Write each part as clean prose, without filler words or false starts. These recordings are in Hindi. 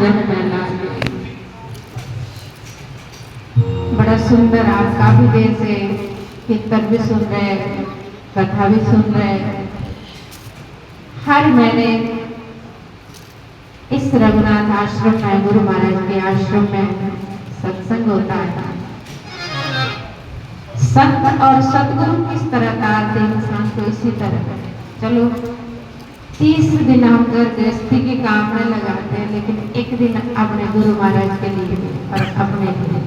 जन मेला। बड़ा सुंदर, आप काफी देर से कीर्तन भी सुन रहे, कथा भी सुन रहे। हर महीने इस रघुनाथ आश्रम में, गुरु महाराज के आश्रम में सत्संग होता है। संत और सतगुरु किस तरह तारते इंसान को, इसी तरह। चलो 30 दिन हम घर गृहस्थी के काम में लगाते हैं, लेकिन एक दिन अपने गुरु महाराज के लिए और अपने लिए।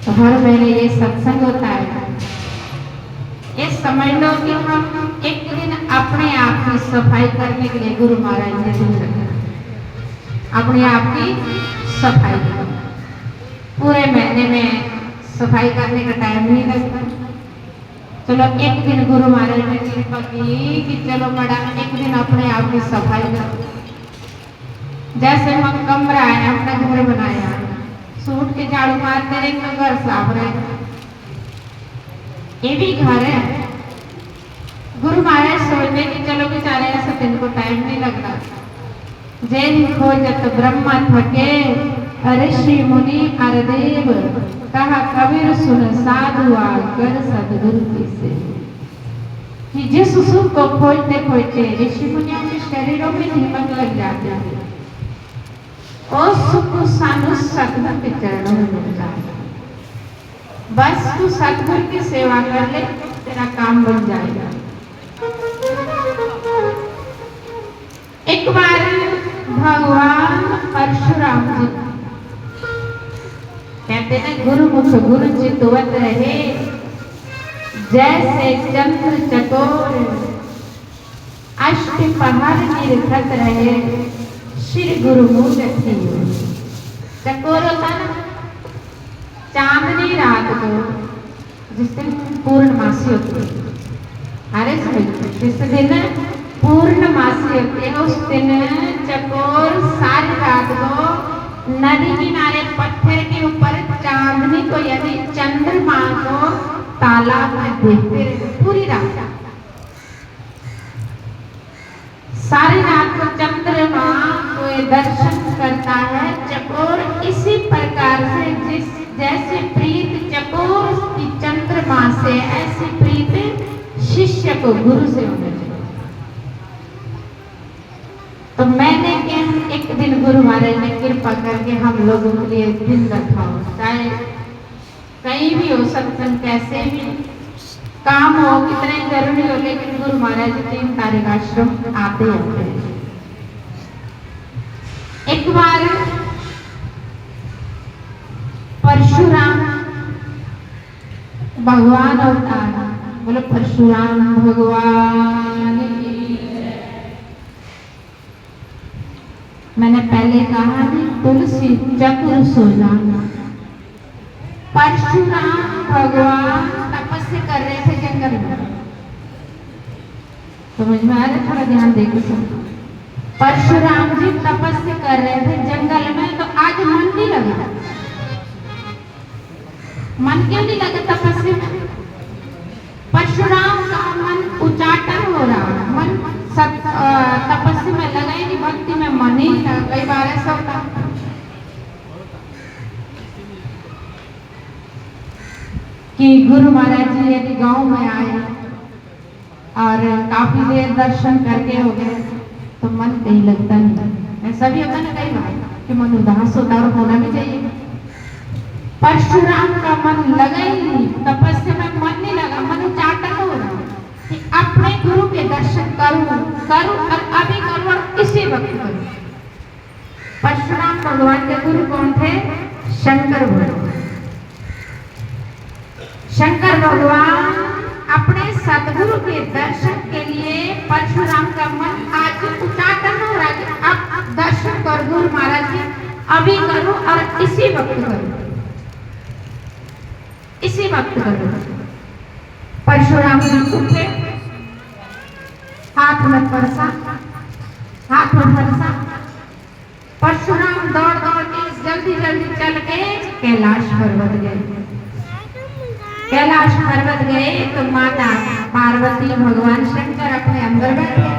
तो हर महीने ये सत्संग होता है। ये समझ लो कि हम एक दिन अपने आप की सफाई करने के लिए गुरु महाराज ने दिन रखा। अपने आप की सफाई, पूरे महीने में सफाई करने का टाइम नहीं लगता। चलो एक दिन गुरु महाराज ने कृपा की कि चलो बड़ा एक दिन अपने आप की सफाई करो। जैसे हम कमरा है, अपना घर बनाया, सूट के झाड़ू मारते रहे तो घर साफ रहे। ये भी घर है। गुरु महाराज सोचते कि चलो बेचारे ऐसे दिन को टाइम नहीं लगता। जैन खोजत ब्रह्मा थके, ऋषि मुनि अरदेव, कहा कबीर सुन साधु आकर सदगुरु की सेवा। कि जिस सुख को खोजते खोजते ऋषि मुनियों के शरीरों में दीपक लग जाते हैं, और सुख सानु सतगुरु के चरणों में मिल जाए। बस तू सतगुरु की सेवा कर ले, तेरा काम बन जाएगा। एक बार भगवान परशुराम जी कहते हैं, गुरुमुख गुरु चितवत रहे, जैसे चंद्र चकोर अष्ट पहाड़ निरखत रहे, श्री गुरु मूर्ति। चकोर होता ना, चांदनी रात को जिस दिन पूर्णमासी होती है, अरे जिस दिन पूर्णमासी होती है, उस दिन चकोर सारी रात को नदी किनारे पत्थर के ऊपर चांदनी को, यानी चंद्रमा को तालाब में देखते रहे पूरी रात। सारी रात को चंद्रमा को दर्शन करता है चकोर। इसी प्रकार से जैसे प्रीत चकोर की चंद्रमा से, ऐसी प्रीत शिष्य को गुरु से होनी चाहिए। तो मैंने क्या, एक दिन गुरु महाराज ने कृपा करके हम लोगों के लिए दिन रखा हो, चाहे कहीं भी हो, सत्संग कैसे भी काम हो, कितने जरूरी हो, लेकिन गुरु महाराज 3 तारीख आश्रम आते होते हैं। एक बार परशुराम भगवान अवतार, बोलो परशुराम भगवान। मैंने पहले कहा कि तुलसी चक्र सोजाना। परशुराम भगवान तपस्या कर रहे थे जंगल में। समझ में आ रहा है? थोड़ा ध्यान देकर सुनो। परशुराम जी तपस्या कर रहे थे जंगल में, तो आज मन नहीं लगा। मन क्यों नहीं लगा तपस्या में? परशुराम का मन उचाटन हो रहा, मन तपस्या में लगा ही नहीं, भक्ति में मन ही नहीं लगा। कई बार ऐसा होता है कि गुरु महाराज जी यदि गांव में आए और काफी देर दर्शन करके हो गए, तो मन कहीं लगता नहीं। ऐसा भी होता ना कई बार कि मन उदास होता है, और होना भी चाहिए। परशुराम का मन लगा ही नहीं, तपस्या में मन नहीं लगा, मन उचाटन हो रहा कि अपने गुरु के दर्शन करूं और अभी करूं और इसी वक्त करूं। परशुराम भगवान के गुरु कौन थे? शंकर भगवान। शंकर भगवान अपने सतगुरु के दर्शन के लिए परशुराम का मन आज उचाटन हो रहा कि अब दर्शन कर गुरु महाराज के, अभी करूं और इसी वक्त करूं, इसी वक्त करूं। परशुराम जी उठे, हाथ में फरसा, हाथ में फरसा। परशुराम दौड़ दौड़ के जल्दी जल्दी चल के कैलाश पर्वत गए। कैलाश पर्वत गए तो माता पार्वती, भगवान शंकर अपने अंदर बैठे।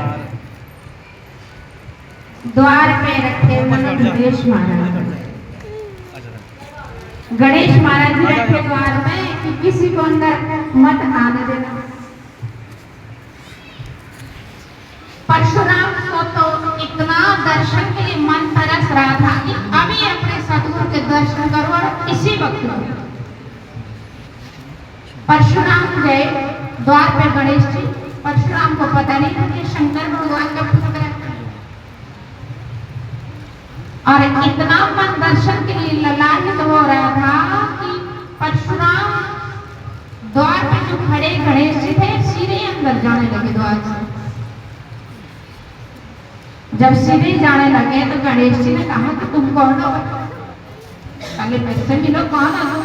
द्वार पे रखे हुए गणेश महाराज। गणेश महाराज जी रखे द्वार में कि किसी को अंदर मत आने देना। परशुराम को तो इतना दर्शन के लिए मन तरस रहा था कि अभी अपने सतगुरु के दर्शन करो, और इसी वक्त परशुराम गए द्वार पे। गणेश जी, परशुराम को पता नहीं था कि शंकर भगवान का पुत्र है, और इतना मन दर्शन के लिए ललायित हो रहा था कि परशुराम द्वार पे जो खड़े गणेश जी थे सीधे अंदर जाने लगे द्वार से। जब सीधे जाने लगे तो गणेश जी ने कहा कि तुम कौन हो? पहले पैसे मिलो, कौन हो?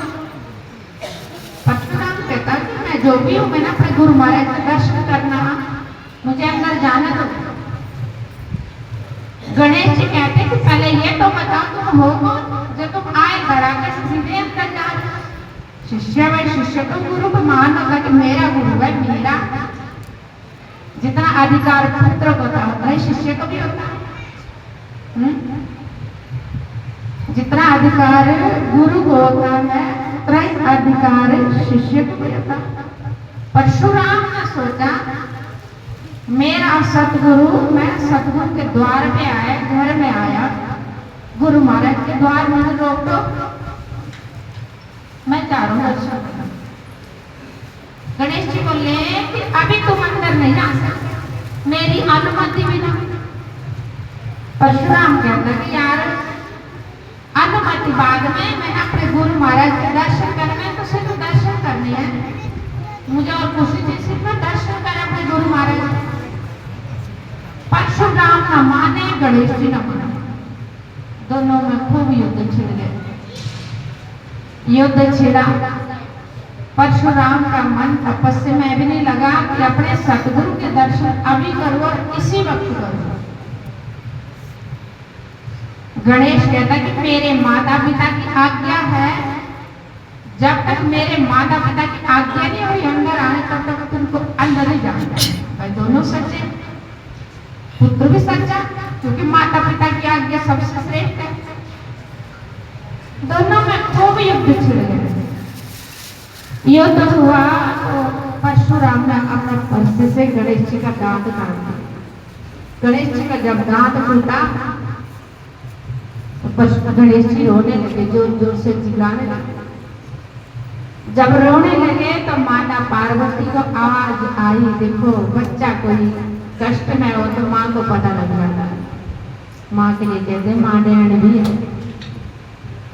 परशुराम कहता कि मैं जो भी हूँ, मैंने अपने गुरु महाराज का दर्शन करना, मुझे अंदर जाना दो। गणेश जी कहते कि पहले ये तो बताओ तुम हो कौन जो तुम आए धरा के सीधे अंदर जा रहे? शिष्य भाई, शिष्य तो गुरु को मान होगा कि मेरा गुरु है, मेरा जितना अधिकार पुत्र को होता है शिष्य को भी होता है। जितना अधिकार गुरु को होता है उतना ही अधिकार शिष्य को भी होता है। परशुराम ने सोचा मेरा सतगुरु, मैं सतगुरु के द्वार पे आया, घर में आया, गुरु महाराज के द्वार में रोक दो, मैं जा रहा हूँ दर्शन। गणेश जी बोले कि अभी तुम अंदर नहीं जा सकते मेरी अनुमति बिना। परशुराम कहता कि यार अनुमति बाद में, मैं अपने गुरु महाराज के दर्शन करने, तो सिर्फ दर्शन करनी है मुझे, और कुछ नहीं, सिर्फ मैं दर्शन कर अपने गुरु महाराज। परशुराम न माने, गणेश जी न माने, दोनों में खूब युद्ध छिड़ गए। युद्ध छिड़ा, परशुराम का मन तपस्या में भी नहीं लगा कि अपने सतगुरु के दर्शन अभी करो और इसी वक्त करो। गणेश कहता कि मेरे माता पिता की आज्ञा है, जब तक मेरे माता पिता की आज्ञा नहीं हुई अंदर आने तब तक तुमको अंदर ही जाना है। भाई दोनों सच्चे, पुत्र भी सच्चा, क्योंकि माता पिता की आज्ञा सबसे श्रेष्ठ है। दोनों में खूब युद्ध छिड़ गए। युद्ध हुआ तो परशुराम ने अपने पर्से से गणेश जी का दांत काट दिया। गणेश जी का जब दांत टूटा तो गणेश जी रोने लगे, जोर जोर से चिल्लाने लगे। जब रोने लगे तो माता पार्वती को आवाज आई, देखो बच्चा कोई कष्ट में हो तो माँ को पता लग जाता है। माँ के लिए कहते हैं माँ डैन भी है।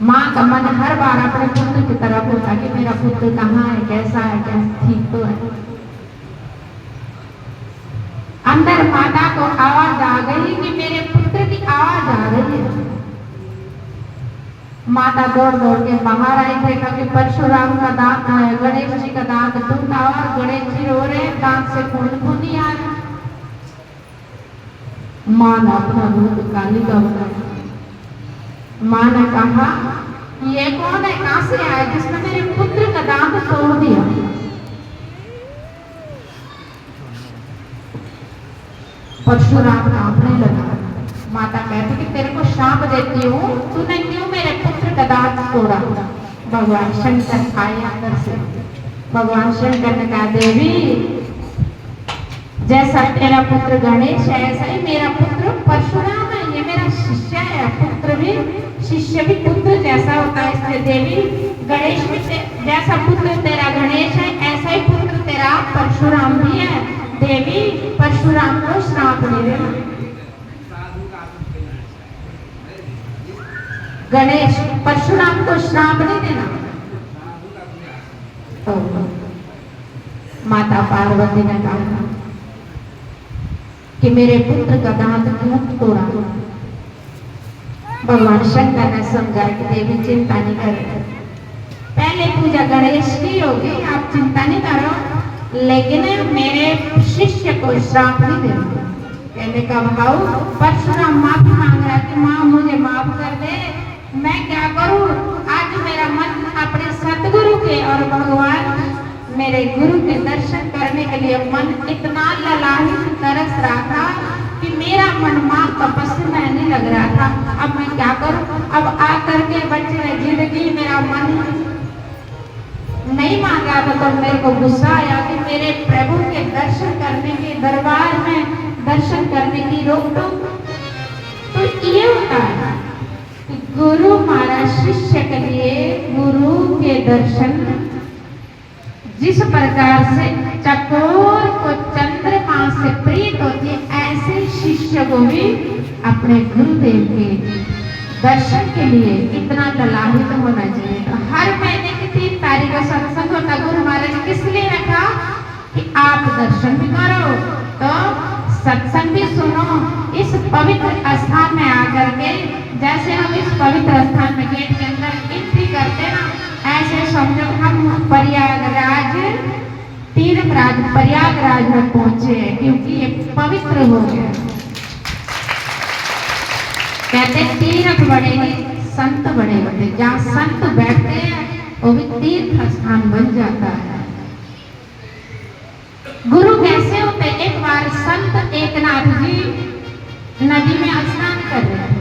माँ का मन हर बार अपने पुत्र की तरफ होता कि मेरा पुत्र कहाँ है, कैसा है, कैसा ठीक तो है। अंदर माता को आवाज आ गई कि मेरे पुत्र की आवाज आ रही है। माता दौड़ दौड़ के बाहर आई, देखा कि परशुराम का दांत, गणेश जी का दांत टूटा और गणेश जी रो रहे, दांत से खून नहीं आ रहा। माँ ने अपना रूप काली का बताया। माँ ने कहा ये कौन है, कहां से आया जिसने मेरे पुत्र का दांत तोड़ दिया? परशुराम कांपने लगा। माता कहती कि तेरे को शाप देती हूँ, तूने क्यों मेरे पुत्र का दांत तोड़ा? भगवान शंकर आए अंदर से। भगवान शंकर ने कहा देवी, जैसा तेरा पुत्र गणेश है ऐसा ही मेरा पुत्र परशुराम है, ये मेरा शिष्य है। पुत्र भी, शिष्य भी पुत्र जैसा होता है, इसलिए देवी गणेश भी जैसा पुत्र तेरा गणेश है ऐसा ही पुत्र तेरा परशुराम भी है। देवी परशुराम को श्राप दे देना। गणेश परशुराम को श्राप नहीं देना। तो माता पार्वती ने कहा कि मेरे पुत्र का दांत क्यों तोड़ा? भगवान शंकर ने समझाया कि देवी चिंता नहीं करें, पहले पूजा गणेश की होगी, आप चिंता नहीं करो, लेकिन मेरे शिष्य को श्राप नहीं देना। कहने का भाव परशुराम माफी मांग रहा कि माँ मुझे माफ कर दे, मैं क्या करूं? आज मेरा मन अपने सतगुरु के और भगवान मेरे गुरु के दर्शन करने के लिए मन इतना ललाहित तरस रहा था कि मेरा मन मां तपस्या में क्या करूं? अब आकर के बच्चे ने जिंदगी मेरा मन नहीं मान रहा था, तो मेरे को गुस्सा आया कि मेरे प्रभु के दर्शन करने के, दरबार में दर्शन करने की रोक टोक। तो ये होता है कि गुरु महाराज शिष्य के लिए गुरु के दर्शन जिस प्रकार से चकोर को चंद्रमा से प्रीत होती है, ऐसे शिष्य को भी अपने गुरुदेव के दर्शन के लिए इतना लालायित होना चाहिए। तो हर महीने की 3 तारीख को सत्संग होता। गुरु महाराज किस लिए रखा कि आप दर्शन भी करो, तो सत्संग भी सुनो। इस पवित्र स्थान में आकर के, जैसे हम इस पवित्र स्थान में गेट के अंदर एंट्री करते ना, ऐसे समझो हम प्रयागराज, तीर्थराज प्रयागराज में पहुंचे हैं, क्योंकि ये पवित्र हो गया। कहते तीर्थ बड़े संत बड़े होते, जहाँ संत बैठते हैं वो भी तीर्थ स्थान बन जाता है। गुरु कैसे होते? एक बार संत एकनाथ जी नदी में स्नान कर रहे थे।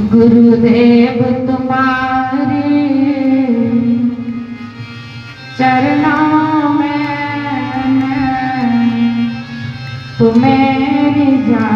गुरुदेव तुम्हारे चरणों में तुम्हें जा